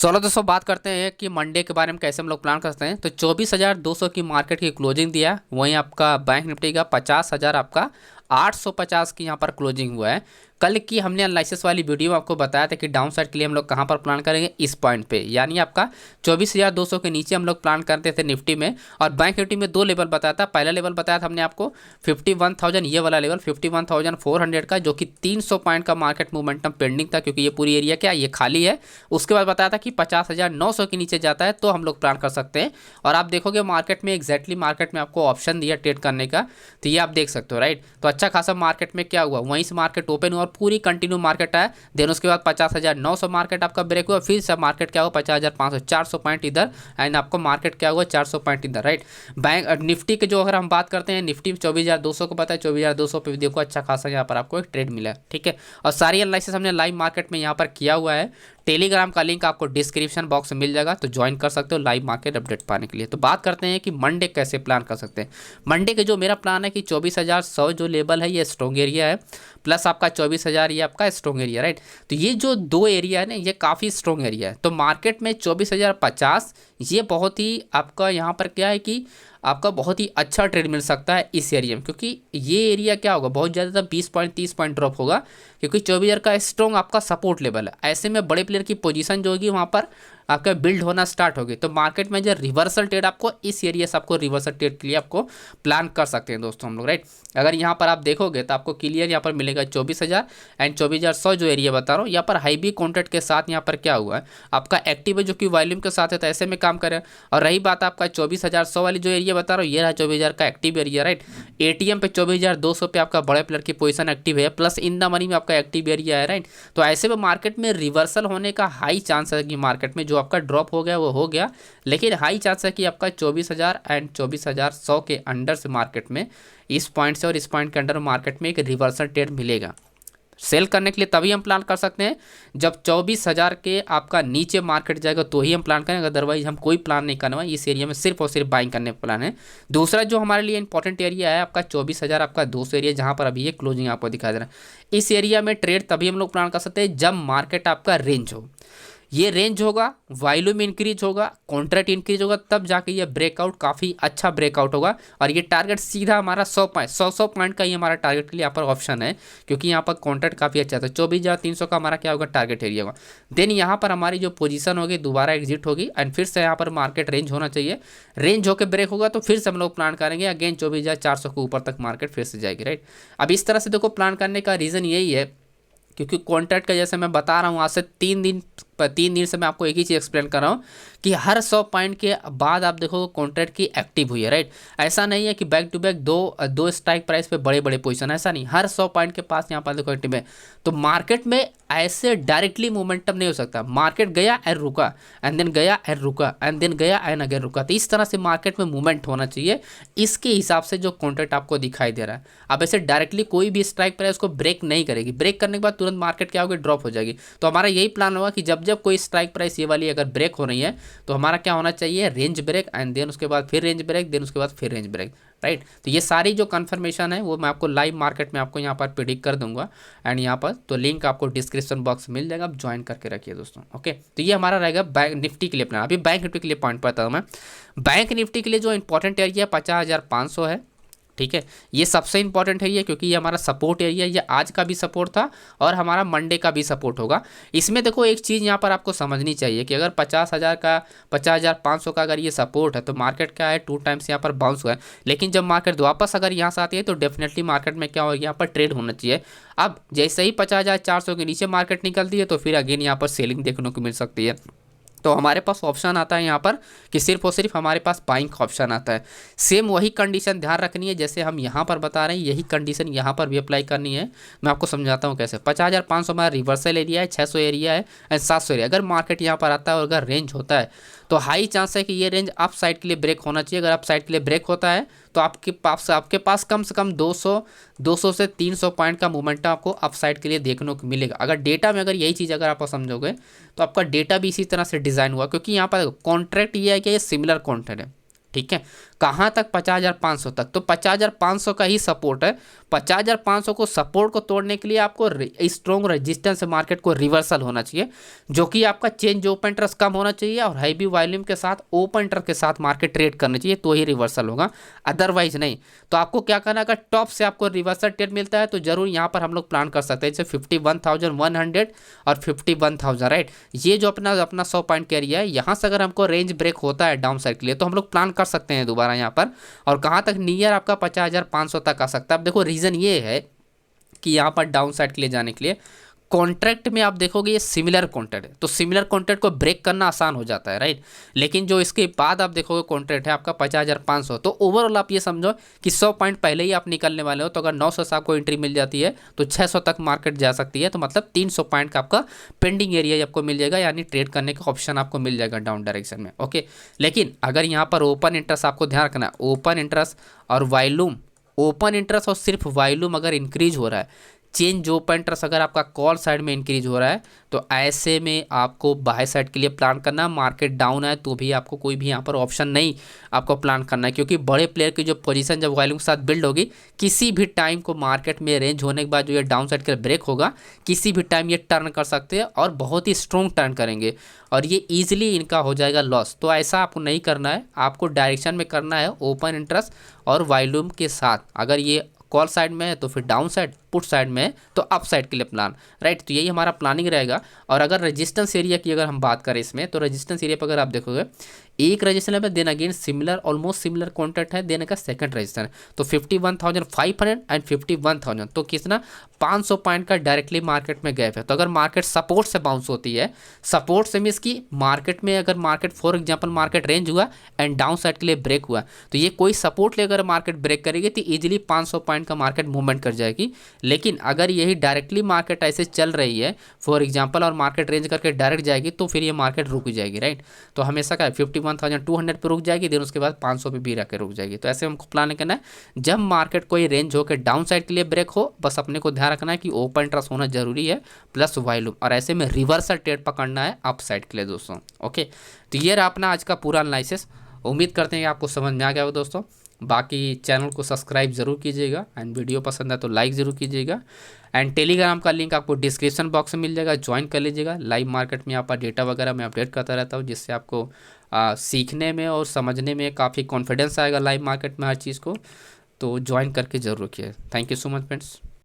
चलो दोस्तों बात करते हैं कि मंडे के बारे में कैसे हम लोग प्लान करते हैं। तो 24,200 की मार्केट की क्लोजिंग दिया, वहीं आपका बैंक निफ्टी का 50,000 आपका 850 की यहाँ पर क्लोजिंग हुआ है। कल की हमने एनालिसिस वाली वीडियो में आपको बताया था कि डाउन साइड के लिए हम लोग कहाँ पर प्लान करेंगे, इस पॉइंट पे, यानी आपका 24,200 के नीचे हम लोग प्लान करते थे निफ्टी में। और बैंक निफ्टी में दो लेवल बताया था। पहला लेवल बताया था हमने आपको 51,000, ये वाला लेवल 51,400 का, जो कि 300 पॉइंट का मार्केट मोमेंटम पेंडिंग था, क्योंकि ये पूरी एरिया क्या ये खाली है। उसके बाद बताया था कि 50,900 के नीचे जाता है तो हम लोग प्लान कर सकते हैं। और आप देखोगे मार्केट में एग्जैक्टली मार्केट में आपको ऑप्शन दिया ट्रेड करने का, तो ये आप देख सकते हो, राइट। तो अच्छा खासा मार्केट में क्या हुआ, वहीं से मार्केट ओपन हुआ और पूरी कंटिन्यू मार्केट आया। देन उसके बाद 50,900 मार्केट आपका ब्रेक हुआ, फिर से मार्केट क्या हुआ 50,500, 400 पॉइंट इधर, एंड आपको मार्केट क्या हुआ 400 पॉइंट इधर, राइट। बैंक निफ्टी के जो अगर हम बात करते हैं, निफ्टी 24,200 को पता है, 24,200 पे भी देखो अच्छा खासा यहाँ पर आपको एक ट्रेड मिला है, ठीक है। और सारी एनालिसिस हमने लाइव मार्केट में यहाँ पर किया हुआ है। टेलीग्राम का लिंक आपको डिस्क्रिप्शन बॉक्स में मिल जाएगा, तो ज्वाइन कर सकते हो लाइव मार्केट अपडेट पाने के लिए। तो बात करते हैं कि मंडे कैसे प्लान कर सकते हैं। मंडे के जो मेरा प्लान है कि 24,100 जो लेवल है ये स्ट्रॉन्ग एरिया है, प्लस आपका 24,000 ये आपका स्ट्रॉन्ग एरिया, राइट। तो ये जो दो एरिया है ना, ये काफ़ी स्ट्रॉन्ग एरिया है। तो मार्केट में 24,050 ये बहुत ही आपका यहाँ पर क्या है कि आपका बहुत ही अच्छा ट्रेड मिल सकता है इस एरिया में, क्योंकि ये एरिया क्या होगा बहुत ज़्यादा 20 पॉइंट 30 पॉइंट ड्रॉप होगा, क्योंकि 24,000 का स्ट्रॉन्ग आपका सपोर्ट लेवल है। ऐसे में बड़े प्लेयर की पोजीशन जो होगी वहाँ पर आपका बिल्ड होना स्टार्ट होगी। तो मार्केट में जो रिवर्सल ट्रेड आपको इस एरिया से आपको रिवर्सल ट्रेड के लिए आपको प्लान कर सकते हैं दोस्तों हम लोग, राइट। अगर यहाँ पर आप देखोगे तो आपको क्लियर यहाँ पर मिलेगा 24,000 एंड 24,100 जो एरिया बता रहा हूँ। यहाँ पर हाई बी कॉन्ट्रैक्ट के साथ यहाँ पर क्या हुआ है आपका एक्टिव है, जो कि वॉल्यूम के साथ है, तो ऐसे में काम करे। और रही बात आपका 24,100 वाली जो एरिया बता रहा हूँ, ये रहा 24,000 का एक्टिव एरिया, राइट। एटीएम पे 24,200 पे आपका बड़े प्लेयर की पोजीशन एक्टिव है, प्लस इन द मनी में आपका एक्टिव एरिया है, राइट। तो ऐसे में मार्केट में रिवर्सल होने का हाई चांस है कि मार्केट में जो आपका ड्रॉप हो गया वो हो गया, लेकिन हाई चांस है कि आपका 24,000 एंड 24,100 के अंडर से मार्केट में इस पॉइंट से और इस पॉइंट के अंडर मार्केट में एक रिवर्सल ट्रेड मिलेगा। सेल करने के लिए तभी हम प्लान कर सकते हैं जब 24,000 के आपका नीचे मार्केट जाएगा, तो ही हम प्लान करेंगे, अदरवाइज हम कोई प्लान नहीं करना है। इस एरिया में सिर्फ और सिर्फ बाइंग करने का प्लान है। दूसरा जो हमारे लिए इंपॉर्टेंट एरिया है आपका 24,000 आपका 200 एरिया, जहां पर अभी ये क्लोजिंग आपको दिखा दे रहा है। इस एरिया में ट्रेड तभी हम लोग प्लान कर सकते हैं जब मार्केट आपका रेंज हो, ये रेंज होगा, वॉल्यूम इंक्रीज होगा, कॉन्ट्रैक्ट इंक्रीज होगा, तब जाके ये ब्रेकआउट काफ़ी अच्छा ब्रेकआउट होगा। और ये टारगेट सीधा हमारा 100 पॉइंट का ही हमारा टारगेट के लिए यहाँ पर ऑप्शन है, क्योंकि यहाँ पर कॉन्ट्रैक्ट काफ़ी अच्छा था। 24,300 का हमारा क्या होगा टारगेट एरिया होगा। देन यहाँ पर हमारी जो पोजीशन होगी दोबारा एग्जिट होगी, एंड फिर से यहाँ पर मार्केट रेंज होना चाहिए। रेंज होकर ब्रेक होगा तो फिर से हम लोग प्लान करेंगे अगेन 24,400 के ऊपर तक मार्केट फिर से जाएगी, राइट। अब इस तरह से देखो प्लान करने का रीज़न यही है क्योंकि कॉन्ट्रैक्ट का जैसे मैं बता रहा हूँ आज से 3 दिन से मैं आपको एक ही चीज़ एक्सप्लेन कर रहा हूँ कि हर 100 पॉइंट के बाद आप देखो कॉन्ट्रैक्ट की एक्टिव हुई है, राइट। ऐसा नहीं है कि बैक टू बैक दो स्ट्राइक प्राइस पे बड़े बड़े पोजीशन, ऐसा नहीं, हर 100 पॉइंट के पास यहाँ पर देखो एक्टिव है। तो मार्केट में ऐसे डायरेक्टली मोमेंटम नहीं हो सकता। मार्केट गया एंड रुका, एंड देन गया एंड रुका, एंड देन गया एंड अगेन रुका। तो इस तरह से मार्केट में मूवमेंट होना चाहिए, इसके हिसाब से जो कॉन्ट्रैक्ट आपको दिखाई दे रहा है। अब ऐसे डायरेक्टली कोई भी स्ट्राइक प्राइस को ब्रेक नहीं करेगी, ब्रेक करने के बाद तुरंत मार्केट क्या होगी ड्रॉप हो जाएगी। तो हमारा यही प्लान होगा कि जब जब कोई स्ट्राइक प्राइस ये वाली अगर ब्रेक हो रही है तो हमारा क्या होना चाहिए रेंज ब्रेक, एंड देन उसके बाद फिर रेंज ब्रेक, देन उसके बाद फिर रेंज ब्रेक, राइट। तो ये सारी जो कंफर्मेशन है वो मैं आपको लाइव मार्केट में आपको यहाँ पर प्रिडिक्ट कर दूंगा, एंड यहाँ पर तो लिंक आपको डिस्क्रिप्शन बॉक्स में मिल जाएगा, आप ज्वाइन करके रखिए दोस्तों, ओके। तो ये हमारा रहेगा बैंक निफ्टी के लिए प्लान। अभी बैंक निफ्टी के लिए पॉइंट पता हूँ मैं। बैंक निफ्टी के लिए जो इंपॉर्टेंट एरिया 50,500 है, ठीक है। ये सबसे इंपॉर्टेंट है ये, क्योंकि ये हमारा सपोर्ट एरिया, ये आज का भी सपोर्ट था और हमारा मंडे का भी सपोर्ट होगा। इसमें देखो एक चीज़ यहाँ पर आपको समझनी चाहिए कि अगर 50,000 का 50,500 का अगर ये सपोर्ट है तो मार्केट क्या है 2 टाइम्स यहाँ पर बाउंस हुआ है। लेकिन जब मार्केट वापस अगर यहाँ से आती है तो डेफिनेटली मार्केट में क्या होगा यहाँ पर ट्रेड होना चाहिए। अब जैसे ही 50,400 के नीचे मार्केट निकलती है तो फिर अगेन यहाँ पर सेलिंग देखने को मिल सकती है। तो हमारे पास ऑप्शन आता है यहाँ पर कि सिर्फ और सिर्फ हमारे पास बाइंग का ऑप्शन आता है। सेम वही कंडीशन ध्यान रखनी है जैसे हम यहाँ पर बता रहे हैं, यही कंडीशन यहाँ पर भी अप्लाई करनी है। मैं आपको समझाता हूँ कैसे। 50,500 हमारा रिवर्सल एरिया है, 600 एरिया है एंड 700 एरिया। अगर मार्केट यहाँ पर आता है और अगर रेंज होता है तो हाई चांस है कि ये रेंज अप साइड के लिए ब्रेक होना चाहिए। अगर अप साइड के लिए ब्रेक होता है तो आपके पास कम से कम 200 से 300 पॉइंट का मोमेंटम आपको अप साइड के लिए देखने को मिलेगा। अगर डेटा में अगर यही चीज़ अगर आप समझोगे तो आपका डेटा भी इसी तरह से डिज़ाइन हुआ, क्योंकि यहाँ पर कॉन्ट्रैक्ट ये है कि ये सिमिलर कॉन्ट्रैक्ट है, ठीक है। कहाँ तक 50,500 तक, तो 50,500 का ही सपोर्ट है। 50,500 को सपोर्ट को तोड़ने के लिए आपको स्ट्रॉन्ग रेजिस्टेंस मार्केट को रिवर्सल होना चाहिए, जो कि आपका चेंज ओपन इंटरेस्ट कम होना चाहिए और हैवी वॉल्यूम के साथ ओपन इंटरेस्ट के साथ मार्केट ट्रेड करनी चाहिए, तो ही रिवर्सल होगा, अदरवाइज नहीं। तो आपको क्या करना है, अगर टॉप से आपको रिवर्सल ट्रेड मिलता है तो जरूर यहाँ पर हम लोग प्लान कर सकते हैं, जैसे 51,100 और 51,000, राइट। ये जो अपना अपना 100 पॉइंट का एरिया है, यहाँ से अगर हमको रेंज ब्रेक होता है डाउन साइड के लिए तो हम लोग प्लान कर सकते हैं दोबारा यहाँ पर। और कहाँ तक, नियर आपका 50,500 तक आ सकता है। अब देखो रीज़न ये है कि यहाँ पर डाउन साइड के लिए जाने के लिए कॉन्ट्रैक्ट में आप देखोगे ये सिमिलर कॉन्ट्रैक्ट है, तो सिमिलर कॉन्ट्रैक्ट को ब्रेक करना आसान हो जाता है, राइट। लेकिन जो इसके बाद आप देखोगे कॉन्ट्रैक्ट है आपका 50,500, तो ओवरऑल आप ये समझो कि 100 पॉइंट पहले ही आप निकलने वाले हो। तो अगर 900 से आपको एंट्री मिल जाती है तो 600 तक मार्केट जा सकती है, तो मतलब 300 पॉइंट का आपका पेंडिंग एरिया आपको मिल जाएगा, यानी ट्रेड करने का ऑप्शन आपको मिल जाएगा डाउन डायरेक्शन में, ओके। लेकिन अगर यहाँ पर ओपन इंटरेस्ट आपको ध्यान रखना है, ओपन इंटरेस्ट और वॉल्यूम, ओपन इंटरेस्ट और सिर्फ वॉल्यूम अगर इंक्रीज हो रहा है, चेंज ओपन इंटरेस्ट अगर आपका कॉल साइड में इंक्रीज हो रहा है, तो ऐसे में आपको बाय साइड के लिए प्लान करना। मार्केट डाउन है तो भी आपको कोई भी यहाँ पर ऑप्शन नहीं आपको प्लान करना है, क्योंकि बड़े प्लेयर की जो पोजीशन जब वॉल्यूम के साथ बिल्ड होगी, किसी भी टाइम को मार्केट में रेंज होने के बाद जो ये डाउन साइड का ब्रेक होगा, किसी भी टाइम ये टर्न कर सकते हैं और बहुत ही स्ट्रॉन्ग टर्न करेंगे और ये ईजिली इनका हो जाएगा लॉस। तो ऐसा आपको नहीं करना है, आपको डायरेक्शन में करना है ओपन इंटरेस्ट और वॉल्यूम के साथ। अगर ये कॉल साइड में है तो फिर डाउन साइड, पुट साइड में है तो अप साइड के लिए प्लान, राइट। तो यही हमारा प्लानिंग रहेगा। और अगर रेजिस्टेंस एरिया की अगर हम बात करें इसमें, तो रेजिस्टेंस एरिया पर अगर आप देखोगे, एक रजिस्टर में then again similar almost similar contract है, देने का सेकंड रजिस्टर है, तो 51,500 एंड 51,000, तो कितना 500 पॉइंट का डायरेक्टली मार्केट में गैप है। तो अगर मार्केट सपोर्ट से बाउंस होती है, सपोर्ट से मीन्स की मार्केट में अगर market for example market range हुआ एंड डाउन साइड के लिए ब्रेक हुआ, तो ये कोई सपोर्ट लेकर मार्केट ब्रेक करेगी तो ईजिली 500 पॉइंट का मार्केट मूवमेंट कर जाएगी। लेकिन अगर यही डायरेक्टली मार्केट ऐसे चल रही है फॉर एग्जांपल और मार्केट रेंज करके डायरेक्ट जाएगी, तो फिर ये मार्केट रुक जाएगी, राइट। तो हमेशा क्या है 51,200 पे रुक जाएगी, देन उसके बाद 500 पे भी रख के रुक जाएगी। तो ऐसे हमको प्लान करना है, जब मार्केट कोई रेंज हो के डाउन साइड के लिए ब्रेक हो, बस अपने को ध्यान रखना है कि ओपन इंटरेस्ट होना जरूरी है प्लस वॉल्यूम, और ऐसे में रिवर्सल ट्रेड पकड़ना है अप साइड के लिए दोस्तों, ओके। तो ये रहा अपना आज का पूरा एनालिसिस। उम्मीद करते हैं कि आपको समझ में आ गया हो दोस्तों। बाकी चैनल को सब्सक्राइब जरूर कीजिएगा एंड वीडियो पसंद है तो लाइक ज़रूर कीजिएगा। एंड टेलीग्राम का लिंक आपको डिस्क्रिप्शन बॉक्स में मिल जाएगा, ज्वाइन कर लीजिएगा। लाइव मार्केट में यहाँ पर डेटा वगैरह मैं अपडेट करता रहता हूँ, जिससे आपको सीखने में और समझने में काफ़ी कॉन्फिडेंस आएगा लाइव मार्केट में हर चीज़ को। तो ज्वाइन करके जरूर रखिए। Thank you so much friends.